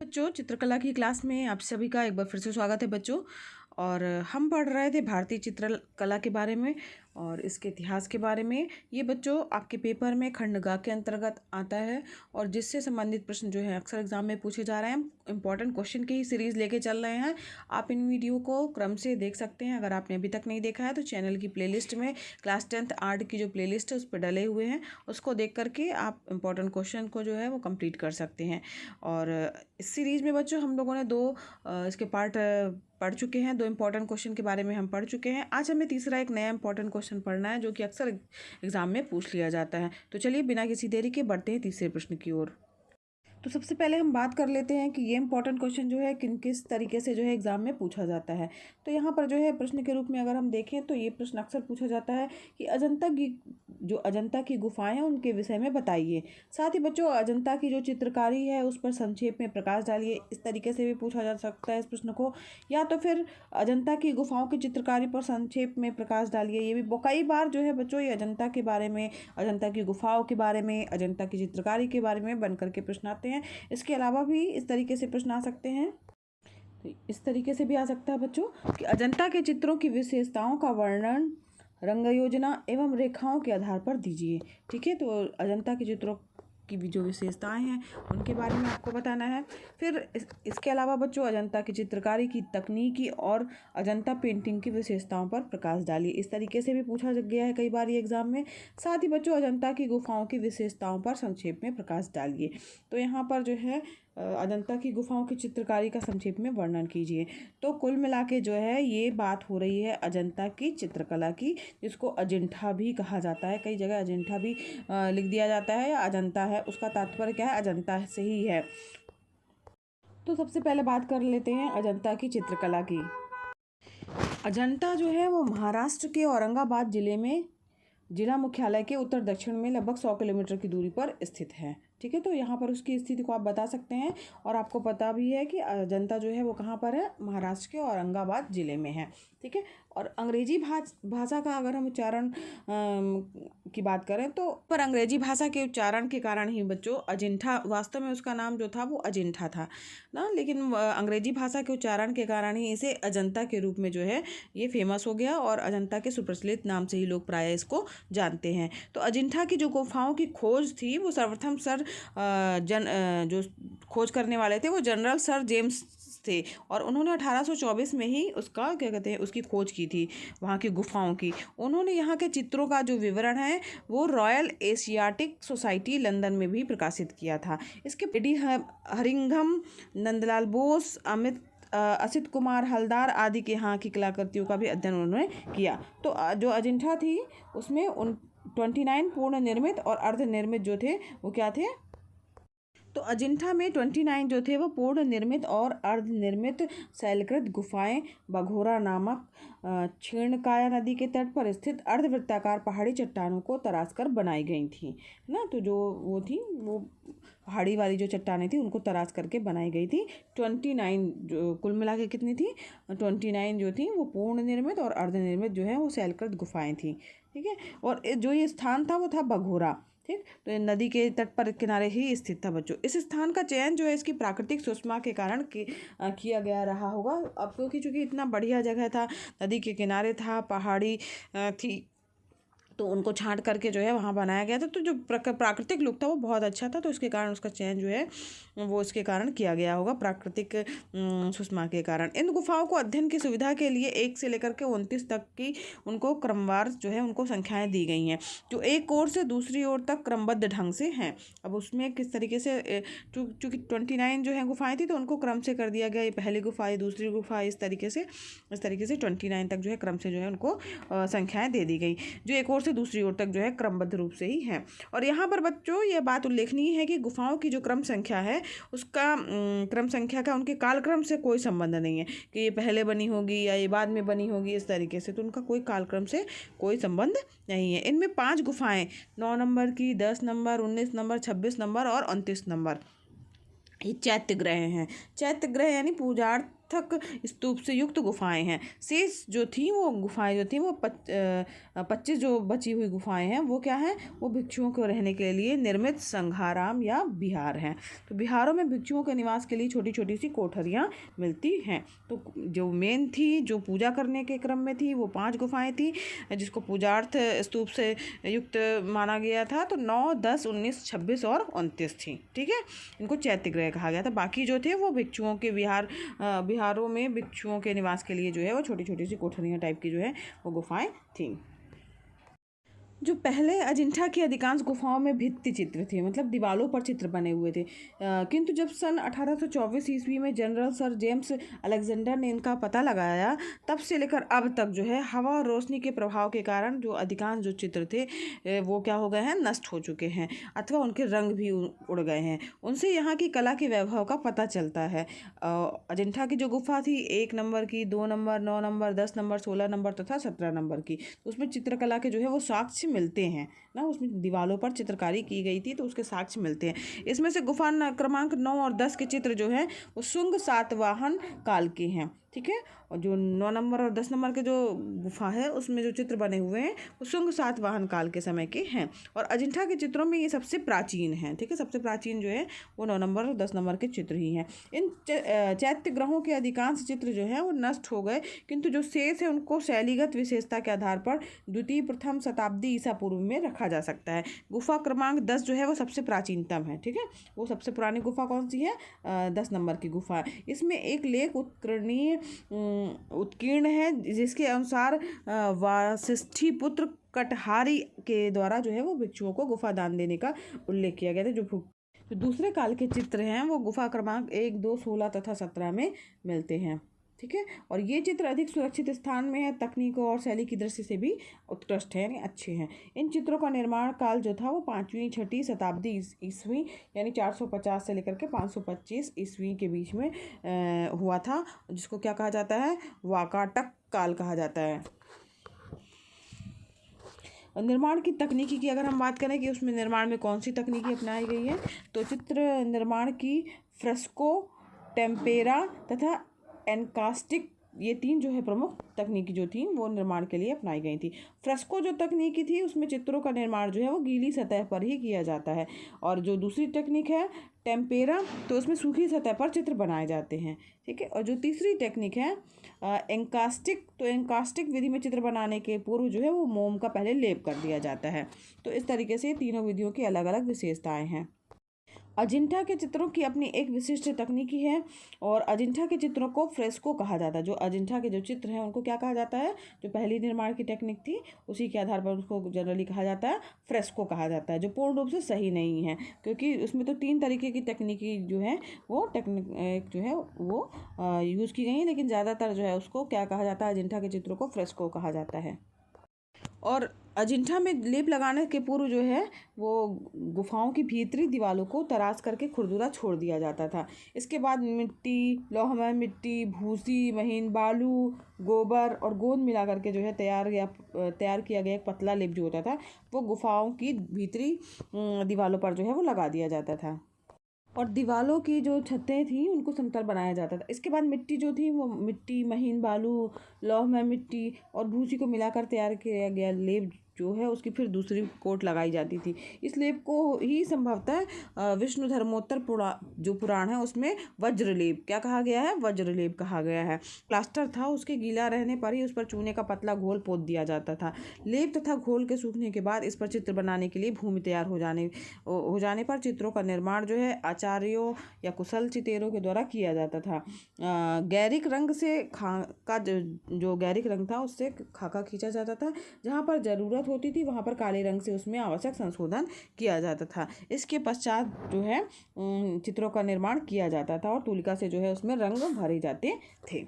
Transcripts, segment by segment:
बच्चों, चित्रकला की क्लास में आप सभी का एक बार फिर से स्वागत है बच्चों। और हम पढ़ रहे थे भारतीय चित्रकला के बारे में और इसके इतिहास के बारे में। ये बच्चों आपके पेपर में खंड ग के अंतर्गत आता है और जिससे संबंधित प्रश्न जो है अक्सर एग्जाम में पूछे जा रहे हैं। इंपॉर्टेंट क्वेश्चन की ही सीरीज़ लेके चल रहे हैं। आप इन वीडियो को क्रम से देख सकते हैं। अगर आपने अभी तक नहीं देखा है तो चैनल की प्लेलिस्ट में क्लास 10th आर्ट की जो प्लेलिस्ट है उस पर डले हुए हैं, उसको देख करके आप इंपॉर्टेंट क्वेश्चन को जो है वो कंप्लीट कर सकते हैं। और इस सीरीज़ में बच्चों हम लोगों ने दो इसके पार्ट पढ़ चुके हैं। दो इंपॉर्टेंट क्वेश्चन के बारे में हम पढ़ चुके हैं। आज हमें तीसरा एक नया इंपॉर्टेंट क्वेश्चन पढ़ना है जो कि अक्सर एग्जाम में पूछ लिया जाता है। तो चलिए बिना किसी देरी के बढ़ते हैं तीसरे प्रश्न की ओर। तो सबसे पहले हम बात कर लेते हैं कि ये इंपॉर्टेंट क्वेश्चन जो है किस तरीके से जो है एग्जाम में पूछा जाता है। तो यहाँ पर जो है प्रश्न के रूप में अगर हम देखें तो ये प्रश्न अक्सर पूछा जाता है कि अजंता की गुफाएं हैं उनके विषय में बताइए। साथ ही बच्चों अजंता की जो चित्रकारी है उस पर संक्षेप में प्रकाश डालिए। इस तरीके से भी पूछा जा सकता है इस प्रश्न को। या तो फिर अजंता की गुफाओं की चित्रकारी पर संक्षेप में प्रकाश डालिए। ये भी कई बार जो है बच्चों ये अजंता के बारे में, अजंता की गुफाओं के बारे में, अजंता की चित्रकारी के बारे में बनकर के प्रश्न आते हैं। इसके अलावा भी इस तरीके से प्रश्न आ सकते हैं। तो इस तरीके से भी आ सकता है बच्चों कि अजंता के चित्रों की विशेषताओं का वर्णन रंग योजना एवं रेखाओं के आधार पर दीजिए। ठीक है, तो अजंता के चित्रों की भी जो विशेषताएं हैं उनके बारे में आपको बताना है। फिर इसके अलावा बच्चों अजंता की चित्रकारी की तकनीकी और अजंता पेंटिंग की विशेषताओं पर प्रकाश डालिए। इस तरीके से भी पूछा गया है कई बार ये एग्जाम में। साथ ही बच्चों अजंता की गुफाओं की विशेषताओं पर संक्षेप में प्रकाश डालिए। तो यहाँ पर जो है अजंता की गुफाओं की चित्रकारी का संक्षेप में वर्णन कीजिए। तो कुल मिला के जो है ये बात हो रही है अजंता की चित्रकला की, जिसको अजिंठा भी कहा जाता है। कई जगह अजिंठा भी लिख दिया जाता है या अजंता है, उसका तात्पर्य क्या है, अजंता से ही है। तो सबसे पहले बात कर लेते हैं अजंता की चित्रकला की। अजंता जो है वो महाराष्ट्र के औरंगाबाद जिले में जिला मुख्यालय के उत्तर दक्षिण में लगभग 100 किलोमीटर की दूरी पर स्थित है। ठीक है, तो यहाँ पर उसकी स्थिति को आप बता सकते हैं। और आपको पता भी है कि अजंता जो है वो कहाँ पर है, महाराष्ट्र के औरंगाबाद जिले में है। ठीक है, और अंग्रेजी भाषा का अगर हम उच्चारण की बात करें तो पर अंग्रेजी भाषा के उच्चारण के कारण ही बच्चों अजिंठा, वास्तव में उसका नाम जो था वो अजिंठा था ना, लेकिन अंग्रेजी भाषा के उच्चारण के कारण ही इसे अजंता के रूप में जो है ये फेमस हो गया और अजंता के सुप्रचलित नाम से ही लोग प्रायः इसको जानते हैं। तो अजिंठा की जो गुफाओं की खोज थी वो सर्वप्रथम जो खोज करने वाले थे वो जनरल सर जेम्स थे और उन्होंने 1824 में ही उसका क्या कहते हैं उसकी खोज की थी, वहाँ की गुफाओं की। उन्होंने यहाँ के चित्रों का जो विवरण है वो रॉयल एशियाटिक सोसाइटी लंदन में भी प्रकाशित किया था। इसके डी हरिंघम, नंदलाल बोस, असित कुमार हलदार आदि के यहाँ की कलाकृतियों का भी अध्ययन उन्होंने किया। तो जो अजिंठा थी उसमें 29 पूर्ण निर्मित और अर्धनिर्मित जो थे वो क्या थे, तो अजिंठा में 29 जो थे वो पूर्ण निर्मित और अर्धनिर्मित शैलकृत गुफाएं बघोरा नामक क्षीणकाया नदी के तट पर स्थित अर्धवृत्ताकार पहाड़ी चट्टानों को तराश कर बनाई गई थी ना। तो जो वो पहाड़ी वाली जो चट्टानें थी उनको तराश करके बनाई गई थी। 29 जो कुल मिला के कितनी थी, 29 जो थी वो पूर्ण निर्मित और अर्धनिर्मित जो है वो शैलकृत गुफाएं थी। ठीक है, और जो ये स्थान था वो था बघोरा। ठीक, तो ये नदी के तट पर किनारे ही स्थित था बच्चों। इस स्थान का चयन जो है इसकी प्राकृतिक सुषमा के कारण किया गया रहा होगा। अब क्योंकि चूँकि इतना बढ़िया जगह था, नदी के किनारे था, पहाड़ी थी, तो उनको छांट करके जो है वहाँ बनाया गया था। तो जो प्राकृतिक लुक था वो बहुत अच्छा था, तो इसके कारण उसका चयन जो है वो इसके कारण किया गया होगा, प्राकृतिक सुषमा के कारण। इन गुफाओं को अध्ययन की सुविधा के लिए 1 से लेकर के 29 तक की उनको क्रमवार जो है उनको संख्याएं दी गई हैं, जो एक ओर से दूसरी ओर तक क्रमबद्ध ढंग से हैं। अब उसमें किस तरीके से, चूँकि 29 जो है गुफाएँ थी तो उनको क्रम से कर दिया गया, ये पहली गुफा, ये दूसरी गुफा, इस तरीके से 29 तक जो है क्रम से जो है उनको संख्याएँ दे दी गई, जो एक ओर से दूसरी ओर तक जो है क्रमबद्ध रूप से ही है। और यहाँ पर बच्चों ये बात उल्लेखनीय है कि गुफाओं की जो क्रम संख्या है उसका क्रम संख्या का उनके कालक्रम से कोई संबंध नहीं है कि ये पहले बनी होगी या ये बाद में बनी होगी, इस तरीके से तो उनका कोई कालक्रम से कोई संबंध नहीं है। इनमें 5 गुफाएं 9 नंबर की, 10 नंबर, 19 नंबर, 26 नंबर और 29 नंबर ये चैत्यगृह हैं। चैत्यगृह यानी पूजार्थ पृथक स्तूप से युक्त गुफाएं हैं। शेष जो थी वो गुफाएं जो थी वो 25 जो बची हुई गुफाएं हैं वो क्या हैं, वो भिक्षुओं को रहने के लिए निर्मित संघाराम या विहार हैं। तो विहारों में भिक्षुओं के निवास के लिए छोटी छोटी सी कोठरियाँ मिलती हैं। तो जो मेन थी, जो पूजा करने के क्रम में थी, वो 5 गुफाएं थी जिसको पूजार्थ स्तूप से युक्त माना गया था। तो 9, 10, 19, 26 और 29 थी। ठीक है, इनको चैत्यगृह कहा गया था। बाकी जो थे वो भिक्षुओं के विहारों में भिक्षुओं के निवास के लिए जो है वो छोटी छोटी सी कोठरियाँ टाइप की जो है वो गुफाएं थीं। जो पहले अजिंठा की अधिकांश गुफाओं में भित्ति चित्र थे, मतलब दीवालों पर चित्र बने हुए थे। किंतु जब सन 1824 ईस्वी में जनरल सर जेम्स अलेक्जेंडर ने इनका पता लगाया, तब से लेकर अब तक जो है हवा और रोशनी के प्रभाव के कारण जो अधिकांश जो चित्र थे वो क्या हो गए हैं, नष्ट हो चुके हैं अथवा उनके रंग भी उड़ गए हैं। उनसे यहाँ की कला के वैभव का पता चलता है। अजिंठा की जो गुफा थी 1 नंबर की, 2 नंबर, 9 नंबर, 10 नंबर, 16 नंबर तथा 17 नंबर की, तो उसमें चित्रकला के जो है वो साक्ष्य मिलते हैं ना, उसमें दीवालों पर चित्रकारी की गई थी तो उसके साक्ष्य मिलते हैं। इसमें से गुफा क्रमांक 9 और 10 के चित्र जो है वो शुंग सातवाहन काल के हैं। ठीक है, और जो 9 नंबर और 10 नंबर के जो गुफा है उसमें जो चित्र बने हुए हैं वो शुंग सातवाहन काल के समय के हैं। और अजिंठा के चित्रों में ये सबसे प्राचीन हैं। ठीक है, सबसे प्राचीन जो है वो 9 नंबर और 10 नंबर के चित्र ही हैं। इन चैत्य ग्रहों के अधिकांश चित्र जो हैं वो नष्ट हो गए, किंतु जो शेष है उनको शैलीगत विशेषता के आधार पर द्वितीय प्रथम शताब्दी ईसा पूर्व में रखा जा सकता है। गुफा क्रमांक 10 जो है वो सबसे प्राचीनतम है। ठीक है, वो सबसे पुरानी गुफा कौन सी है, 10 नंबर की गुफा। इसमें एक लेख उत्कीर्ण है जिसके अनुसार वासिष्ठी पुत्र कटहारी के द्वारा जो है वो भिक्षुओं को गुफा दान देने का उल्लेख किया गया था। जो दूसरे काल के चित्र हैं वो गुफा क्रमांक 1, 2, 16 तथा 17 में मिलते हैं। ठीक है, और ये चित्र अधिक सुरक्षित स्थान में है, तकनीक और शैली की दृष्टि से भी उत्कृष्ट है, यानी अच्छे हैं। इन चित्रों का निर्माण काल जो था वो 5वीं 6वीं शताब्दी ईस्वी यानी 450 से लेकर के 525 ईस्वी के बीच में हुआ था, जिसको क्या कहा जाता है, वाकाटक काल कहा जाता है। निर्माण की तकनीकी की अगर हम बात करें कि उसमें निर्माण में कौन सी तकनीकी अपनाई गई है, तो चित्र निर्माण की फ्रेस्को, टेम्पेरा तथा एनकास्टिक, ये 3 जो है प्रमुख तकनीकी जो थी वो निर्माण के लिए अपनाई गई थी। फ्रेस्को जो तकनीकी थी उसमें चित्रों का निर्माण जो है वो गीली सतह पर ही किया जाता है, और जो दूसरी टेक्निक है टेम्पेरा, तो उसमें सूखी सतह पर चित्र बनाए जाते हैं। ठीक है, और जो तीसरी टेक्निक है एनकास्टिक, तो एनकास्टिक विधि में चित्र बनाने के पूर्व जो है वो मोम का पहले लेप कर दिया जाता है। तो इस तरीके से तीनों विधियों की अलग अलग विशेषताएँ हैं। अजिंठा के चित्रों की अपनी एक विशिष्ट तकनीकी है, और अजिंठा के चित्रों को फ्रेस्को कहा जाता है। जो अजिंठा के जो चित्र हैं उनको क्या कहा जाता है, जो पहली निर्माण की टेक्निक थी उसी के आधार पर उसको जनरली कहा जाता है फ्रेस्को कहा जाता है, जो पूर्ण रूप से सही नहीं है, क्योंकि उसमें तो 3 तरीके की तकनीकी जो है वो टेक्निक जो है वो यूज़ की गई है, लेकिन ज़्यादातर जो है उसको क्या कहा जाता है, अजिंठा के चित्रों को फ्रेस्को कहा जाता है। और अजिंठा में लेप लगाने के पूर्व जो है वो गुफाओं की भीतरी दीवारों को तराश करके खुरदुरा छोड़ दिया जाता था। इसके बाद मिट्टी, लौहमय मिट्टी, भूसी, महीन बालू, गोबर और गोंद मिला करके जो है तैयार किया गया एक पतला लेप जो होता था वो गुफाओं की भीतरी दीवारों पर जो है वो लगा दिया जाता था, और दीवालों की जो छतें थी उनको समतल बनाया जाता था। इसके बाद मिट्टी जो थी वो मिट्टी, महीन बालू, लौहमय मिट्टी और भूसी को मिलाकर तैयार किया गया लेप जो है उसकी फिर दूसरी कोट लगाई जाती थी। इस लेप को ही संभवतः विष्णु धर्मोत्तर जो पुराण है उसमें वज्रलेप क्या कहा गया है, वज्रलेप कहा गया है। प्लास्टर था, उसके गीला रहने पर ही उस पर चूने का पतला घोल पोत दिया जाता था। लेप तथा घोल के सूखने के बाद इस पर चित्र बनाने के लिए भूमि तैयार हो जाने पर चित्रों का निर्माण जो है आचार्यों या कुशल चितेरों के द्वारा किया जाता था। गैरिक रंग से जो गैरिक रंग था उससे खाका खींचा जाता था, जहाँ पर जरूरत होती थी वहाँ पर काले रंग से उसमें आवश्यक संशोधन किया जाता था। इसके पश्चात जो है चित्रों का निर्माण किया जाता था और तुलिका से जो है उसमें रंग भरे जाते थे।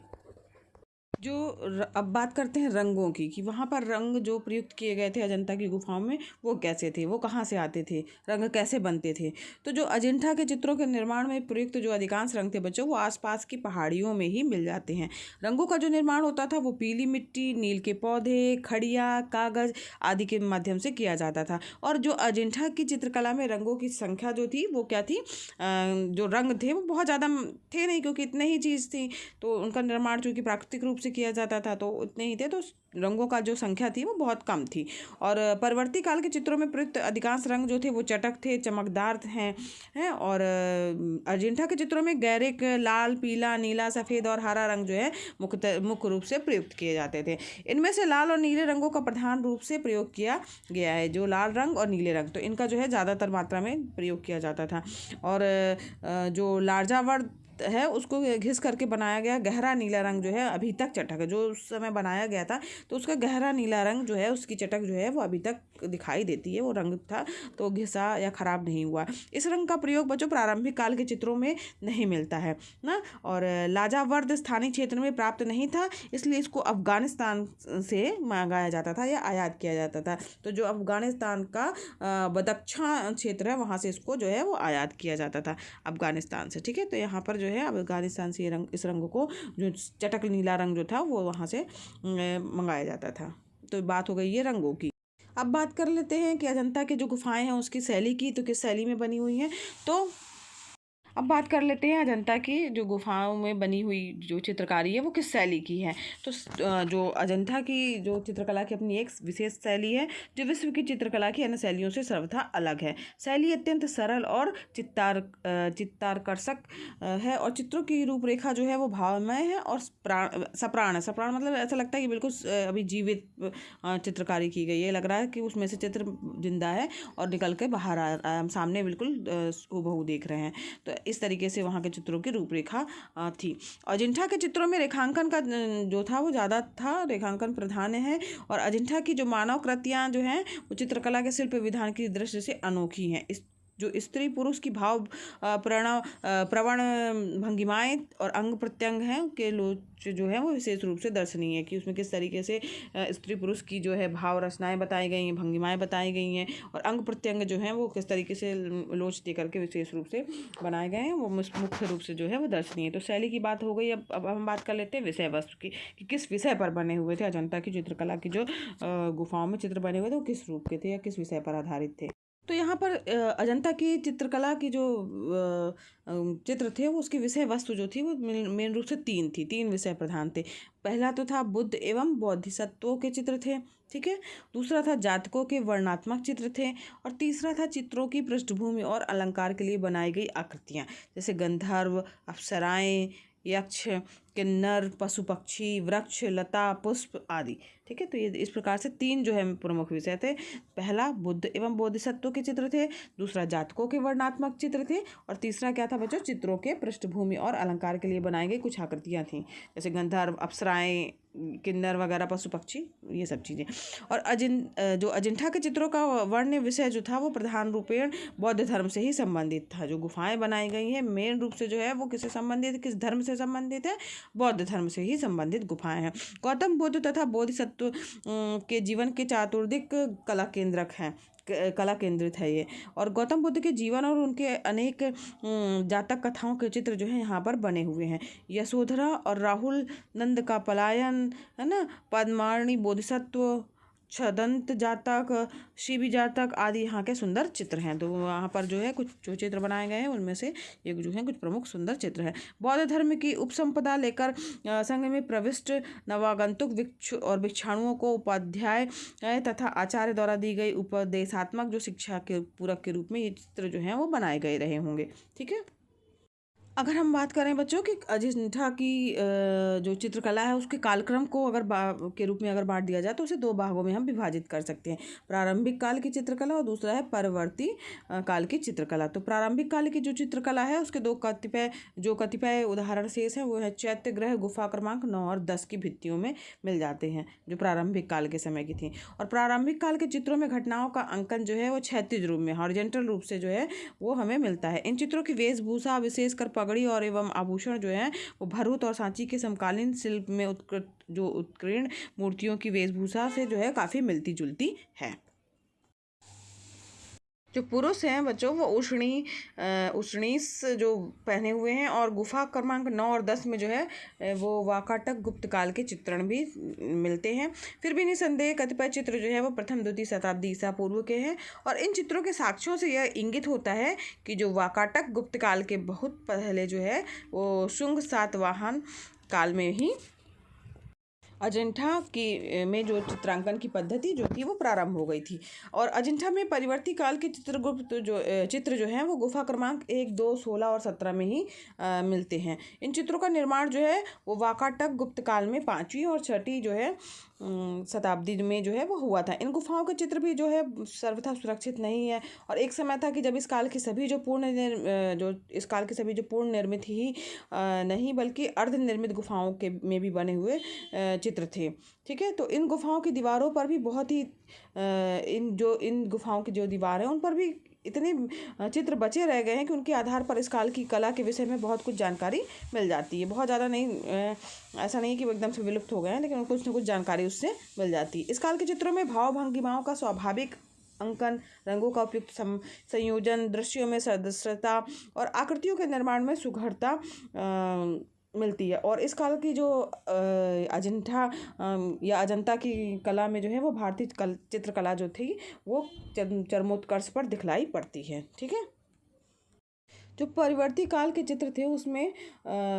अब बात करते हैं रंगों की, कि वहाँ पर रंग जो प्रयुक्त किए गए थे अजंता की गुफाओं में वो कैसे थे, वो कहाँ से आते थे, रंग कैसे बनते थे। तो जो अजंता के चित्रों के निर्माण में प्रयुक्त जो अधिकांश रंग थे बच्चों, वो आसपास की पहाड़ियों में ही मिल जाते हैं। रंगों का जो निर्माण होता था वो पीली मिट्टी, नील के पौधे, खड़िया, कागज आदि के माध्यम से किया जाता था। और जो अजंता की चित्रकला में रंगों की संख्या जो थी वो क्या थी, जो रंग थे वो बहुत ज़्यादा थे नहीं, क्योंकि इतने ही चीज़ थी, तो उनका निर्माण चूँकि प्राकृतिक रूप से किया जाता था तो उतने ही थे, तो रंगों का जो संख्या थी वो बहुत कम थी। और परवर्ती काल के चित्रों में प्रयुक्त अधिकांश रंग जो थे वो चटक थे, चमकदार हैं। और अजंता के चित्रों में गहरे लाल, पीला, नीला, सफ़ेद और हरा रंग जो है मुख्य रूप से प्रयुक्त किए जाते थे। इनमें से लाल और नीले रंगों का प्रधान रूप से प्रयोग किया गया है। जो लाल रंग और नीले रंग, तो इनका जो है ज़्यादातर मात्रा में प्रयोग किया जाता था। और जो लार्जावर्त है उसको घिस करके बनाया गया गहरा नीला रंग जो है अभी तक चटक है। जो उस समय बनाया गया था तो उसका गहरा नीला रंग जो है, उसकी चटक जो है वो अभी तक दिखाई देती है। वो रंग था तो घिसा या ख़राब नहीं हुआ। इस रंग का प्रयोग बच्चों प्रारंभिक काल के चित्रों में नहीं मिलता है ना। और लाजावर्द स्थानीय क्षेत्र में प्राप्त नहीं था, इसलिए इसको अफगानिस्तान से मंगाया जाता था या आयात किया जाता था। तो जो अफगानिस्तान का बदख्शां क्षेत्र है वहाँ से इसको जो है वो आयात किया जाता था, अफगानिस्तान से। ठीक है, तो यहाँ पर जो है अफगानिस्तान से इस रंग को, जो चटक नीला रंग जो था वो वहाँ से मंगाया जाता था। तो बात हो गई ये रंगों की। अब बात कर लेते हैं कि अजंता की जो गुफाएं हैं उसकी शैली की, तो किस शैली में बनी हुई हैं। तो अब बात कर लेते हैं अजंता की जो गुफाओं में बनी हुई जो चित्रकारी है वो किस शैली की है। तो जो अजंता की जो चित्रकला की अपनी एक विशेष शैली है जो विश्व की चित्रकला की अन्य शैलियों से सर्वथा अलग है। शैली अत्यंत सरल और चित्ताकर्षक है, और चित्रों की रूपरेखा जो है वो भावमय है और सप्राण है। सप्राण मतलब ऐसा लगता है कि बिल्कुल अभी जीवित चित्रकारी की गई है, लग रहा है कि उसमें से चित्र जिंदा है और निकल के बाहर आ रहा है, हम सामने बिल्कुल हूबहू देख रहे हैं। तो इस तरीके से वहाँ के चित्रों की रूपरेखा थी। अजंता के चित्रों में रेखांकन का जो था वो ज़्यादा था, रेखांकन प्रधान है। और अजंता की जो मानव कृतियाँ जो हैं वो चित्रकला के शिल्प विधान की दृष्टि से अनोखी हैं। इस जो स्त्री पुरुष की भाव प्रवण भंगिमाएँ और अंग प्रत्यंग हैं के लोच जो है वो विशेष रूप से दर्शनीय है, कि उसमें किस तरीके से स्त्री पुरुष की जो है भाव रचनाएँ बताई गई हैं, भंगिमाएँ बताई गई हैं, और अंग प्रत्यंग जो हैं वो किस तरीके से लोच दे करके विशेष रूप से बनाए गए हैं, वो मुख्य रूप से जो है वो दर्शनीय है। तो शैली की बात हो गई। अब हम बात कर लेते हैं विषय वस्तु की, कि किस विषय पर बने हुए थे अजंता की चित्रकला की जो गुफाओं में चित्र बने हुए थे वो किस रूप के थे या किस विषय पर आधारित थे। तो यहाँ पर अजंता की चित्रकला की जो चित्र थे वो उसकी विषय वस्तु जो थी वो मेन रूप से तीन विषय प्रधान थे। पहला तो था बुद्ध एवं बोधिसत्वों के चित्र थे, ठीक है। दूसरा था जातकों के वर्णात्मक चित्र थे, और तीसरा था चित्रों की पृष्ठभूमि और अलंकार के लिए बनाई गई आकृतियाँ, जैसे गंधर्व, अप्सराएं, यक्ष, किन्नर, पशु पक्षी, वृक्ष, लता, पुष्प आदि। ठीक है, तो ये इस प्रकार से तीन जो है प्रमुख विषय थे। पहला बुद्ध एवं बोधिसत्वों के चित्र थे, दूसरा जातकों के वर्णात्मक चित्र थे, और तीसरा क्या था बच्चों, चित्रों के पृष्ठभूमि और अलंकार के लिए बनाई गई कुछ आकृतियाँ थीं, जैसे गंधर्व, अप्सराएं, किन्नर वगैरह, पशु पक्षी, ये सब चीज़ें। और जो अजंता के चित्रों का वर्ण विषय जो था वो प्रधान रूपेण बौद्ध धर्म से ही संबंधित था। जो गुफाएं बनाई गई हैं मेन रूप से जो है वो किससे संबंधित है, किस धर्म से संबंधित है, बौद्ध धर्म से ही संबंधित गुफाएं हैं। गौतम बुद्ध तथा बोधिसत्व के जीवन के चातुर्दिक कला केंद्रित है ये। और गौतम बुद्ध के जीवन और उनके अनेक जातक कथाओं के चित्र जो है यहाँ पर बने हुए हैं। यशोधरा और राहुल नंद का पलायन, है ना, पद्मार्णी बोधिसत्व, छदंत जातक, शिवी जातक आदि यहाँ के सुंदर चित्र हैं। तो वहाँ पर जो है कुछ जो चित्र बनाए गए हैं उनमें से ये जो है कुछ प्रमुख सुंदर चित्र हैं। बौद्ध धर्म की उपसंपदा लेकर संघ में प्रविष्ट नवागंतुक भिक्षाणुओं को उपाध्याय तथा आचार्य द्वारा दी गई उपदेशात्मक जो शिक्षा के पूरक के रूप में ये चित्र जो हैं वो बनाए गए रहे होंगे। ठीक है, अगर हम बात करें बच्चों कि अजंता की जो चित्रकला है उसके कालक्रम को अगर के रूप में अगर बांट दिया जाए तो उसे दो भागों में हम विभाजित कर सकते हैं, प्रारंभिक काल की चित्रकला और दूसरा है परवर्ती काल की चित्रकला। तो प्रारंभिक काल की जो चित्रकला है उसके कतिपय उदाहरण शेष हैं, वो है चैत्य ग्रह गुफा क्रमांक 9 और 10 की भित्तियों में मिल जाते हैं, जो प्रारंभिक काल के समय की थी। और प्रारंभिक काल के चित्रों में घटनाओं का अंकन जो है वो क्षैतिज रूप में, हॉरिजॉन्टल रूप से जो है वो हमें मिलता है। इन चित्रों की वेशभूषा विशेषकर पगड़ी और एवं आभूषण जो है वो भरूच और सांची के समकालीन शिल्प में उत्कीर्ण मूर्तियों की वेशभूषा से जो है काफ़ी मिलती जुलती है। जो पुरुष हैं बच्चों वो उष्णीस जो पहने हुए हैं और गुफा क्रमांक 9 और 10 में जो है वो वाकाटक गुप्त काल के चित्रण भी मिलते हैं। फिर भी निसंदेह कतिपय चित्र जो है वो प्रथम द्वितीय शताब्दी ईसा पूर्व के हैं और इन चित्रों के साक्ष्यों से यह इंगित होता है कि जो वाकाटक गुप्त काल के बहुत पहले जो है वो शुंग सातवाहन काल में ही अजंठा की में जो चित्रांकन की पद्धति जो थी वो प्रारंभ हो गई थी। और अजंठा में परिवर्ती काल के चित्र जो हैं वो गुफा क्रमांक 1, 2, 16 और 17 में ही मिलते हैं। इन चित्रों का निर्माण जो है वो वाकाटक गुप्त काल में 5वीं और 6वीं जो है शताब्दी में जो है वो हुआ था। इन गुफाओं के चित्र भी जो है सर्वथा सुरक्षित नहीं है और एक समय था कि जब इस काल की सभी जो पूर्ण निर्मित ही नहीं बल्कि अर्धनिर्मित गुफाओं के में भी बने हुए चित्र थे। ठीक है, तो इन गुफाओं की दीवारों पर भी बहुत ही इन गुफाओं की जो दीवार है उन पर भी इतने चित्र बचे रह गए हैं कि उनके आधार पर इस काल की कला के विषय में बहुत कुछ जानकारी मिल जाती है। बहुत ज़्यादा नहीं, ऐसा नहीं कि वो एकदम से विलुप्त हो गए हैं, लेकिन कुछ न कुछ जानकारी उससे मिल जाती है। इस काल के चित्रों में भाव भंगिमाओं का स्वाभाविक अंकन, रंगों का उपयुक्त संयोजन, दृश्यों में सदस्यता और आकृतियों के निर्माण में सुघड़ता मिलती है। और इस काल की जो या अजंता की कला में जो है वो भारतीय चित्रकला जो थी वो चरमोत्कर्ष पर दिखलाई पड़ती है। ठीक है, जो परिवर्ती काल के चित्र थे उसमें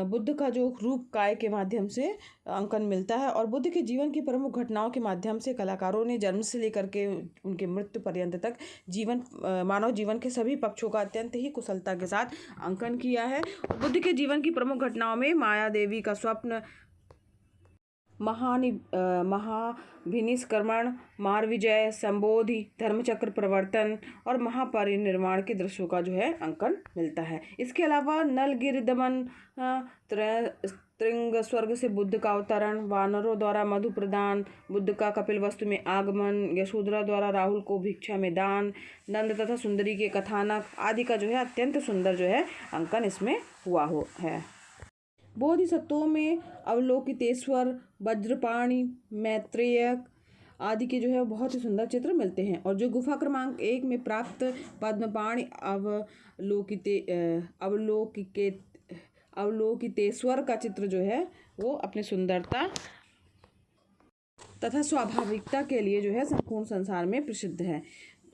बुद्ध का जो रूप काय के माध्यम से अंकन मिलता है और बुद्ध के जीवन की प्रमुख घटनाओं के माध्यम से कलाकारों ने जन्म से लेकर के उनके मृत्यु पर्यंत तक मानव जीवन के सभी पक्षों का अत्यंत ही कुशलता के साथ अंकन किया है। बुद्ध के जीवन की प्रमुख घटनाओं में माया देवी का स्वप्न, महाभिनिष्क्रमण, मारविजय, संबोधि, धर्मचक्र प्रवर्तन और महापरिनिर्वाण के दृश्यों का जो है अंकन मिलता है। इसके अलावा नलगिरि दमन, त्रिंग स्वर्ग से बुद्ध का अवतरण, वानरों द्वारा मधु प्रदान, बुद्ध का कपिलवस्तु में आगमन, यशोधरा द्वारा राहुल को भिक्षा में दान, नंद तथा सुंदरी के कथानक आदि का जो है अत्यंत सुंदर जो है अंकन इसमें हुआ है। बोधिसत्वों में अवलोकितेश्वर, वज्रपाणि, मैत्रेयक आदि के जो है बहुत ही सुंदर चित्र मिलते हैं। और जो गुफा क्रमांक 1 में प्राप्त पद्मपाणि अवलोकितेश्वर का चित्र जो है वो अपनी सुंदरता तथा स्वाभाविकता के लिए जो है संपूर्ण संसार में प्रसिद्ध है।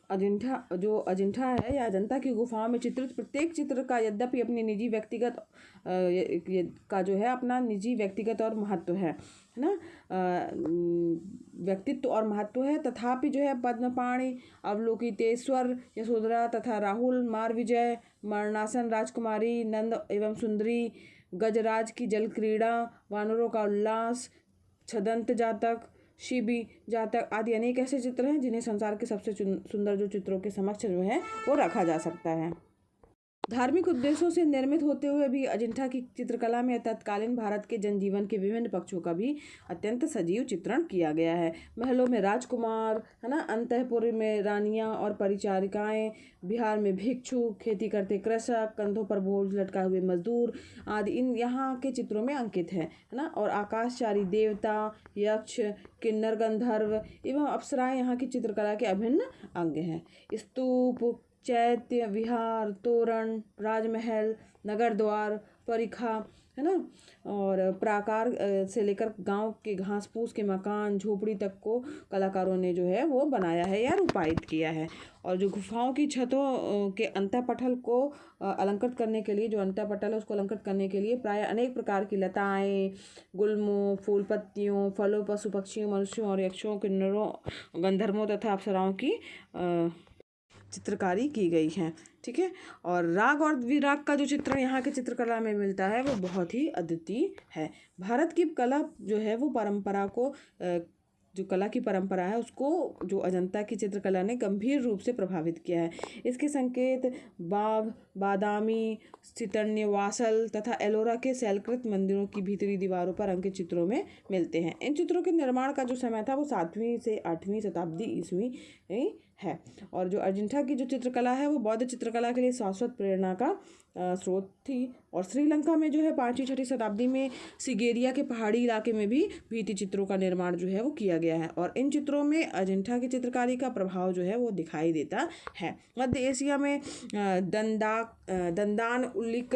अजंठा है या अजंता की गुफाओं में चित्रित प्रत्येक चित्र का यद्यपि अपनी निजी व्यक्तिगत का जो है अपना निजी व्यक्तिगत और महत्व है ना, व्यक्तित्व और महत्व है, तथापि जो है पद्मपाणि, अवलोकितेश्वर, यशोधरा तथा राहुल, मारविजय, मरणासन राजकुमारी, नंद एवं सुंदरी, गजराज की जल क्रीड़ा, वानरों का उल्लास, छदंत जातक, शिबी जातक आदि अनेक ऐसे चित्र हैं जिन्हें संसार के सबसे सुंदर जो चित्रों के समक्ष जो है वो रखा जा सकता है। धार्मिक उद्देश्यों से निर्मित होते हुए भी अजंठा की चित्रकला में तत्कालीन भारत के जनजीवन के विभिन्न पक्षों का भी अत्यंत सजीव चित्रण किया गया है। महलों में राजकुमार, है ना, अंतःपुर में रानियां और परिचारिकाएं, बिहार में भिक्षु, खेती करते कृषक, कंधों पर बोझ लटकाए हुए मजदूर आदि इन यहाँ के चित्रों में अंकित है ना। और आकाशचारी देवता, यक्ष, किन्नर, गंधर्व एवं अप्सराएं यहाँ की चित्रकला के अभिन्न अंग हैं। स्तूप, चैत्य, विहार, तोरण, राजमहल, नगर द्वार, परिखा, है ना, और प्राकार से लेकर गांव के घास फूस के मकान, झोपड़ी तक को कलाकारों ने जो है वो बनाया है या रूपायित किया है। और जो गुफाओं की छतों के अंतःपटल को अलंकृत करने के लिए, जो अंतःपटल है उसको अलंकृत करने के लिए प्राय अनेक प्रकार की लताएं, गुल्मों, फूल पत्तियों, फलों, पशु पक्षियों, मनुष्यों और यक्षों, किन्नरों, गंधर्वों तथा अप्सराओं की चित्रकारी की गई है। ठीक है, और राग और विराग का जो चित्रण यहाँ के चित्रकला में मिलता है वो बहुत ही अद्वितीय है। भारत की कला जो है वो परंपरा को जो कला की परंपरा है उसको जो अजंता की चित्रकला ने गंभीर रूप से प्रभावित किया है। इसके संकेत बाघ, बादामी, सितन्यवासल तथा एलोरा के शैलकृत मंदिरों की भीतरी दीवारों पर अंकित चित्रों में मिलते हैं। इन चित्रों के निर्माण का जो समय था वो 7वीं से 8वीं शताब्दी ईस्वी है। और जो अजंता की जो चित्रकला है वो बौद्ध चित्रकला के लिए शाश्वत प्रेरणा का स्रोत थी। और श्रीलंका में जो है 5वीं-6वीं शताब्दी में सिगेरिया के पहाड़ी इलाके में भी भित्ति चित्रों का निर्माण जो है वो किया गया है। और इन चित्रों में अजंता की चित्रकारी का प्रभाव जो है वो दिखाई देता है। मध्य एशिया में दंदान उल्लिक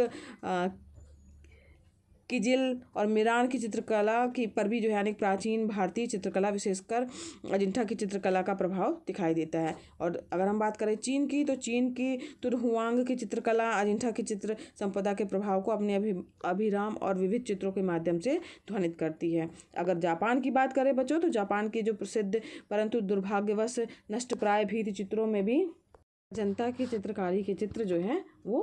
किजिल और मीरान की चित्रकला की पर भी जो है अनेक प्राचीन भारतीय चित्रकला विशेषकर अजंता की चित्रकला का प्रभाव दिखाई देता है। और अगर हम बात करें चीन की, तो चीन की तुरहुआंग की चित्रकला अजंता की चित्र संपदा के प्रभाव को अपने अभिराम और विविध चित्रों के माध्यम से ध्वनित करती है। अगर जापान की बात करें बच्चों, तो जापान के जो प्रसिद्ध परंतु दुर्भाग्यवश नष्टप्राय भित्ति चित्रों में भी अजंता की चित्रकारी के चित्र जो हैं वो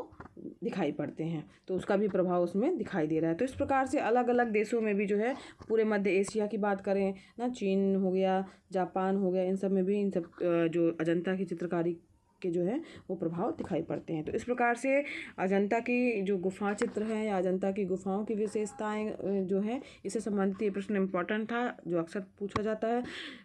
दिखाई पड़ते हैं, तो उसका भी प्रभाव उसमें दिखाई दे रहा है। तो इस प्रकार से अलग अलग देशों में भी जो है, पूरे मध्य एशिया की बात करें ना, चीन हो गया, जापान हो गया, इन सब में भी इन सब जो अजंता की चित्रकारी के जो है वो प्रभाव दिखाई पड़ते हैं। तो इस प्रकार से अजंता की जो गुफा चित्र है या अजंता की गुफाओं की विशेषताएं जो हैं, इससे संबंधित ये प्रश्न इम्पोर्टेंट था जो अक्सर पूछा जाता है।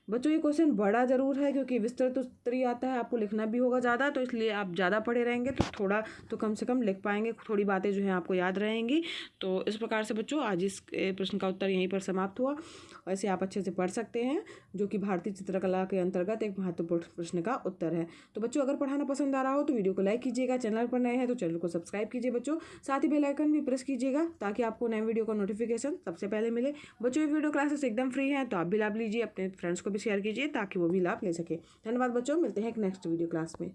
बच्चों ये क्वेश्चन बड़ा ज़रूर है क्योंकि विस्तृत उत्तरी आता है, आपको लिखना भी होगा ज़्यादा, तो इसलिए आप ज़्यादा पढ़े रहेंगे तो थोड़ा तो कम से कम लिख पाएंगे, थोड़ी बातें जो हैं आपको याद रहेंगी। तो इस प्रकार से बच्चों आज इस प्रश्न का उत्तर यहीं पर समाप्त हुआ। वैसे आप अच्छे से पढ़ सकते हैं, जो कि भारतीय चित्रकला के अंतर्गत एक महत्वपूर्ण प्रश्न का उत्तर है। तो बच्चों अगर पढ़ाना पसंद आ रहा हो तो वीडियो को लाइक कीजिएगा, चैनल पर नए हैं तो चैनल को सब्सक्राइब कीजिए बच्चों, साथ ही बेल आइकन भी प्रेस कीजिएगा ताकि आपको नए वीडियो का नोटिफिकेशन सबसे पहले मिले। बच्चों ये वीडियो क्लासेस एकदम फ्री हैं, तो आप भी लाभ लीजिए, अपने फ्रेंड्स को भी शेयर कीजिए ताकि वो भी लाभ ले सके। धन्यवाद बच्चों, मिलते हैं एक नेक्स्ट वीडियो क्लास में।